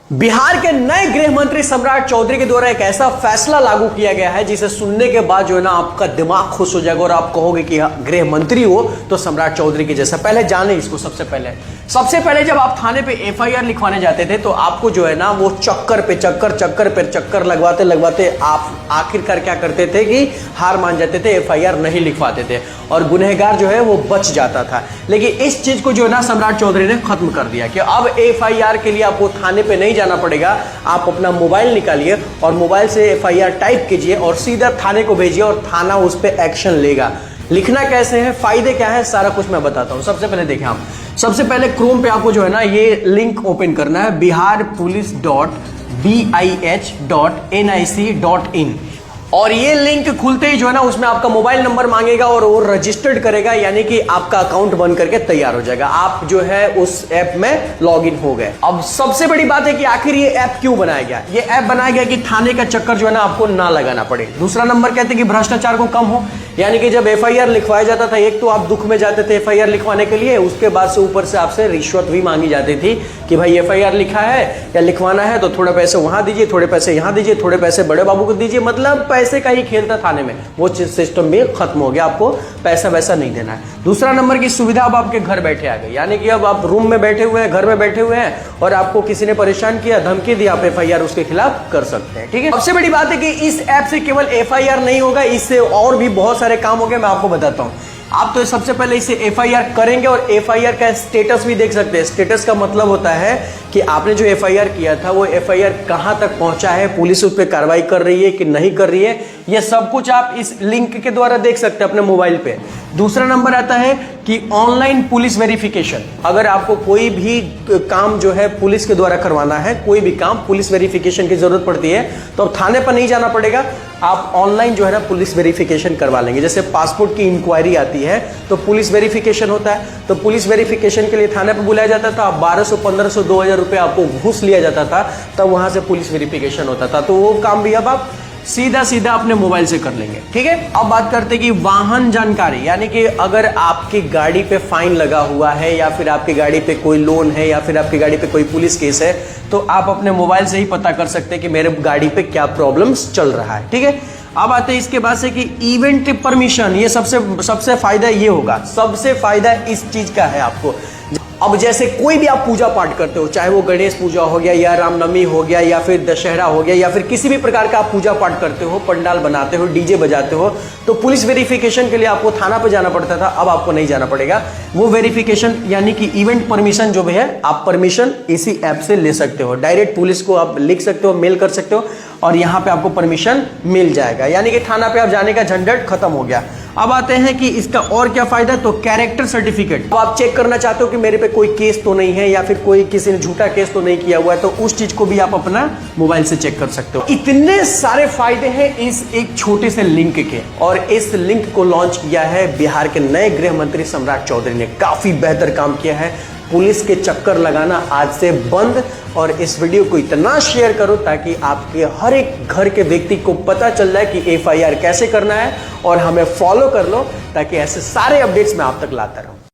बिहार के नए गृह मंत्री सम्राट चौधरी के द्वारा एक ऐसा फैसला लागू किया गया है जिसे सुनने के बाद जो है ना आपका दिमाग खुश हो जाएगा और आप कहोगे कि गृह मंत्री हो तो सम्राट चौधरी के जैसा। पहले जाने इसको। सबसे पहले जब आप थाने पे एफआईआर लिखवाने जाते थे तो आपको जो है ना वो चक्कर लगवाते आप आखिरकार क्या करते थे कि हार मान जाते थे, एफआईआर नहीं लिखवाते थे और गुनहगार जो है वो बच जाता था। लेकिन इस चीज को जो है ना सम्राट चौधरी ने खत्म कर दिया कि अब एफआईआर के लिए आपको थाने पे नहीं जाना पड़ेगा। आप अपना मोबाइल निकालिए और मोबाइल से एफआईआर टाइप कीजिए और सीधा थाने को भेजिए और थाना उस पर एक्शन लेगा। लिखना कैसे है, फायदे क्या है, सारा कुछ मैं बताता हूं। सबसे पहले देखें आप, सबसे पहले क्रोम पे आपको जो है ना ये लिंक ओपन करना है biharpolice.bih.nic.in और ये लिंक खुलते ही जो है ना उसमें आपका मोबाइल नंबर मांगेगा और वो रजिस्टर्ड करेगा, यानी कि आपका अकाउंट बन करके तैयार हो जाएगा। आप जो है उस ऐप में लॉगिन हो गए। अब सबसे बड़ी बात है कि आखिर ये ऐप क्यों बनाया गया। ये ऐप बनाया गया कि थाने का चक्कर जो है ना आपको ना लगाना पड़े। दूसरा नंबर कहते हैं कि भ्रष्टाचार को कम हो, यानी कि जब एफआईआर लिखवाया जाता था, एक तो आप दुख में जाते थे एफआईआर लिखवाने के लिए, उसके बाद से ऊपर से आपसे रिश्वत भी मांगी जाती थी कि भाई एफआईआर लिखा है या लिखवाना है तो थोड़े पैसे वहां दीजिए, थोड़े पैसे यहां दीजिए, थोड़े पैसे बड़े बाबू को दीजिए। मतलब पैसे का ही खेल था थाने में। वो सिस्टम भी खत्म हो गया, आपको पैसा वैसा नहीं देना है। दूसरा नंबर की सुविधा अब आपके घर बैठे आ गई, यानी कि अब आप रूम में बैठे हुए हैं, घर में बैठे हुए हैं और आपको किसी ने परेशान किया, धमकी दी, आप एफआईआर उसके खिलाफ कर सकते हैं। ठीक है। सबसे बड़ी बात है कि इस ऐप से केवल एफआईआर नहीं होगा, इससे और भी बहुत सारे काम होंगे, मैं आपको बताता हूं। आप तो सबसे पहले इसे एफआईआर करेंगे और एफआईआर का स्टेटस भी देख सकते हैं। स्टेटस का मतलब होता है कि आपने जो एफआईआर किया था वो एफआईआर कहां तक पहुंचा है, पुलिस उस पर कार्रवाई कर रही है कि नहीं कर रही है, ये सब कुछ आप इस लिंक के द्वारा देख सकते हैं अपने मोबाइल पे। दूसरा नंबर आता है कि ऑनलाइन पुलिस वेरिफिकेशन। अगर आपको कोई भी काम जो है पुलिस के द्वारा करवाना है, कोई भी काम पुलिस वेरिफिकेशन की जरूरत पड़ती है तो अब थाने पर नहीं जाना पड़ेगा, आप ऑनलाइन जो है ना पुलिस वेरिफिकेशन करवा लेंगे। जैसे पासपोर्ट की इंक्वायरी आती है तो पुलिस वेरिफिकेशन होता है, तो पुलिस वेरिफिकेशन के लिए थाने पर बुलाया जाता था, 1200 1500 2000 रुपए आपको घूस लिया जाता था, तब वहां से पुलिस वेरिफिकेशन होता था। तो वो काम भी अब आप सीधा अपने मोबाइल से कर लेंगे। ठीक है। अब बात करते हैं कि वाहन जानकारी, यानी कि अगर आपकी गाड़ी पे फाइन लगा हुआ है या फिर आपकी गाड़ी पे कोई लोन है या फिर आपकी गाड़ी पे कोई पुलिस केस है तो आप अपने मोबाइल से ही पता कर सकते हैं कि मेरे गाड़ी पे क्या प्रॉब्लम्स चल रहा है। ठीक है। अब आते हैं इसके बाद से कि इवेंट परमिशन, ये सबसे फायदा ये होगा, सबसे फायदा इस चीज का है आपको। अब जैसे कोई भी आप पूजा पाठ करते हो, चाहे वो गणेश पूजा हो गया या रामनवमी हो गया या फिर दशहरा हो गया या फिर किसी भी प्रकार का आप पूजा पाठ करते हो, पंडाल बनाते हो, डीजे बजाते हो, तो पुलिस वेरिफिकेशन के लिए आपको थाना पर जाना पड़ता था, अब आपको नहीं जाना पड़ेगा। वो वेरिफिकेशन यानी कि इवेंट परमिशन जो भी है, आप परमिशन इसी ऐप से ले सकते हो। डायरेक्ट पुलिस को आप लिख सकते हो, मेल कर सकते हो और यहां पे आपको परमिशन मिल जाएगा, यानी कि थाना पे आप जाने का झंझट खत्म हो गया। अब आते हैं कि इसका और क्या फायदा है, तो कैरेक्टर सर्टिफिकेट। अब आप चेक करना चाहते हो कि मेरे पे कोई केस तो नहीं है या फिर कोई किसी ने झूठा केस तो नहीं किया हुआ है, तो उस चीज को भी आप अपना मोबाइल से चेक कर सकते हो। इतने सारे फायदे हैं इस एक छोटे से लिंक के, और इस लिंक को लॉन्च किया है बिहार के नए गृह मंत्री सम्राट चौधरी ने। काफी बेहतर काम किया है। पुलिस के चक्कर लगाना आज से बंद, और इस वीडियो को इतना शेयर करो ताकि आपके हर एक घर के व्यक्ति को पता चल जाए कि एफआईआर कैसे करना है, और हमें फॉलो कर लो ताकि ऐसे सारे अपडेट्स मैं आप तक लाता रहूं।